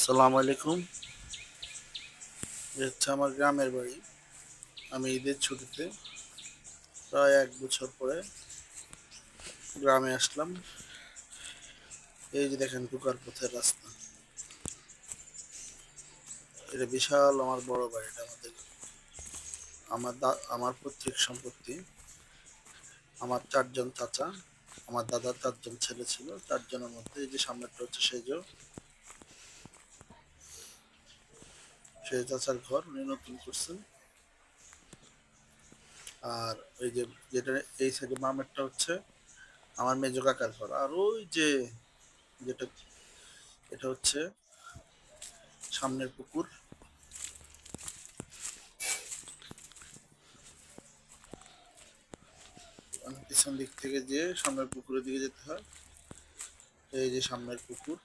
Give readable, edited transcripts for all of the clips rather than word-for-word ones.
আসসালামু আলাইকুম। হচ্ছে আমার গ্রামের বাড়ি। আমি ঈদের ছুটিতে প্রায় 1 বছর পরে গ্রামে আসলাম। এই যে দেখেন ঢোকার পথের রাস্তা। এটা বিশাল আমার বড় বাড়িটা আমাদের। আমার পৈতৃক সম্পত্তি। আমার 4 জন চাচা, আমার দাদার 4 জন ছেলে ছিল। 4 জনের মধ্যে এই যে সামনেরটা হচ্ছে সেই চাচার ঘর উনি নতুন করছেন। আর ওই যে যেটা এই সাইডে বামেরটা হচ্ছে আমার মেজো কাকার ঘর। আর ওই যে যেটা এটা হচ্ছে সামনের পুকুর। পিছন দিক থেকে যে সামনের পুকুরের দিকে যেতে হয়। এই যে সামনের পুকুর,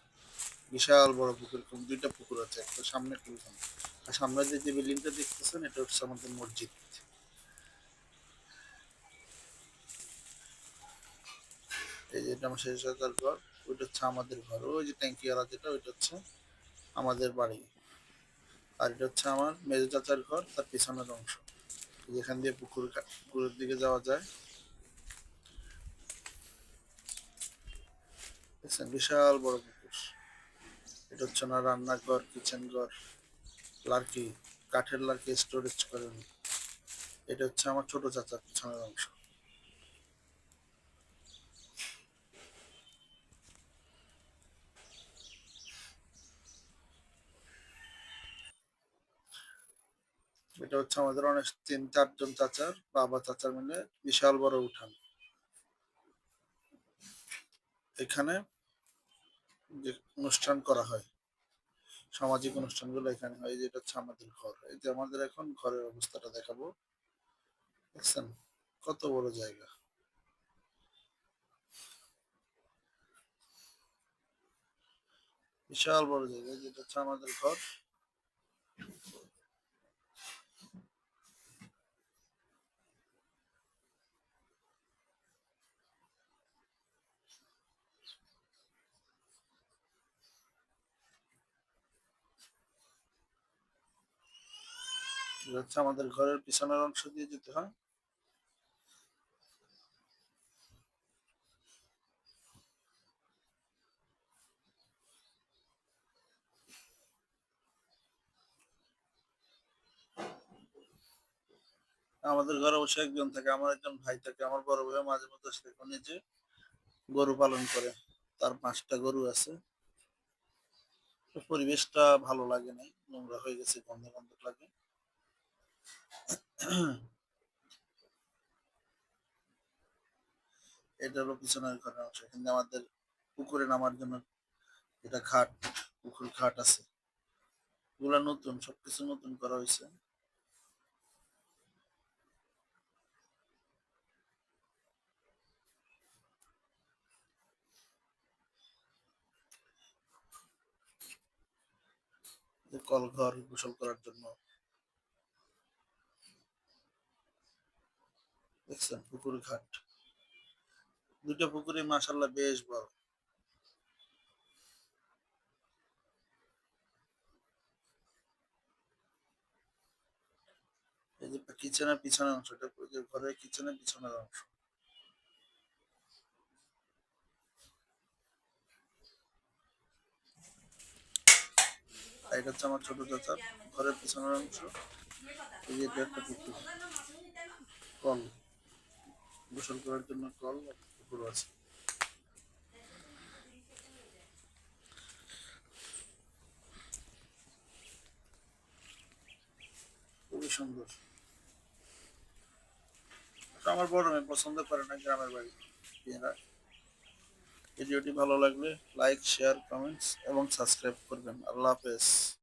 বিশাল বড় পুকুর, এরকম 2টা পুকুর আছে, একটা সামনে একটা পিছনে। আর সামনে যে বিল্ডিংটা দেখতেছেন এটা হচ্ছে আমাদের মসজিদ। এই যে এটা আমার শেষ চাচার ঘর, ওইটা হচ্ছে আমাদের ঘর। ওই যে ট্যাঙ্কিওয়ালা যেটা ওইটা হচ্ছে আমাদের বাড়ি। আর এটা হচ্ছে আমার মেজো চাচার ঘর, তার পিছনের অংশ যেখান দিয়ে পুকুরের দিকে যাওয়া যায়। দেখছেন বিশাল বড় পুকুর। এটা হচ্ছে না রান্নাঘর, কিচেন ঘর, লার্কি, কাঠের লার্কি স্টোরেজ করেন। এটা হচ্ছে আমার ছোট চাচার পিছনের অংশ। এটা হচ্ছে আমাদের অনেক 3-4 জন চাচার বাবা চাচার মিলে বিশাল বড় উঠান। এখানে যে অনুষ্ঠান করা হয়, সামাজিক অনুষ্ঠানগুলো এখানে হয়। এই যে এটা হচ্ছে আমাদের ঘর। এই যে আমাদের এখন ঘরের অবস্থাটা দেখাবো। দেখছেন কত বড় জায়গা, বিশাল বড় জায়গা। যেটা হচ্ছে আমাদের ঘর। এটা হচ্ছে আমাদের ঘরের পিছনের অংশ দিয়ে যেতে হয়। আমাদের ঘরে অবশ্য একজন থাকে, আমার একজন ভাই থাকে। আমার বড় ভাই মাঝে মধ্যে সেখানে যে গরু পালন করে, তার 5টা গরু আছে। তো পরিবেশটা ভালো লাগে নাই, নোংরা হয়ে গেছে, গন্ধ গন্ধ লাগে। এটা হলো পিছনের ঘরের অংশ। এখানে আমাদের পুকুরে নামার জন্য এটা ঘাট, পুকুর ঘাট আছে। এগুলা নতুন, সবকিছু নতুন করা হয়েছে। কল ঘর গোসল করার জন্য। দেখছেন পুকুর ঘাট, 2টা পুকুরে মাসাল্লাহ বেশ বড়। এই যে কিচেনের পিছনের অংশটা, ওই যে ঘরের কিচেনের পিছনের অংশ। আর এটা হচ্ছে আমার ছোট চাচার ঘরের পিছনের অংশ। এই যে এটা একটা পুকুর, কল, গোসল করার জন্য কল আর পুকুর আছে। খুবই সুন্দর। আমার বড় মেয়ে পছন্দ করে না গ্রামের বাড়ি। এরা ভিডিওটি ভালো লাগলে লাইক, শেয়ার, কমেন্টস এবং সাবস্ক্রাইব করবেন। আল্লাহ হাফেজ।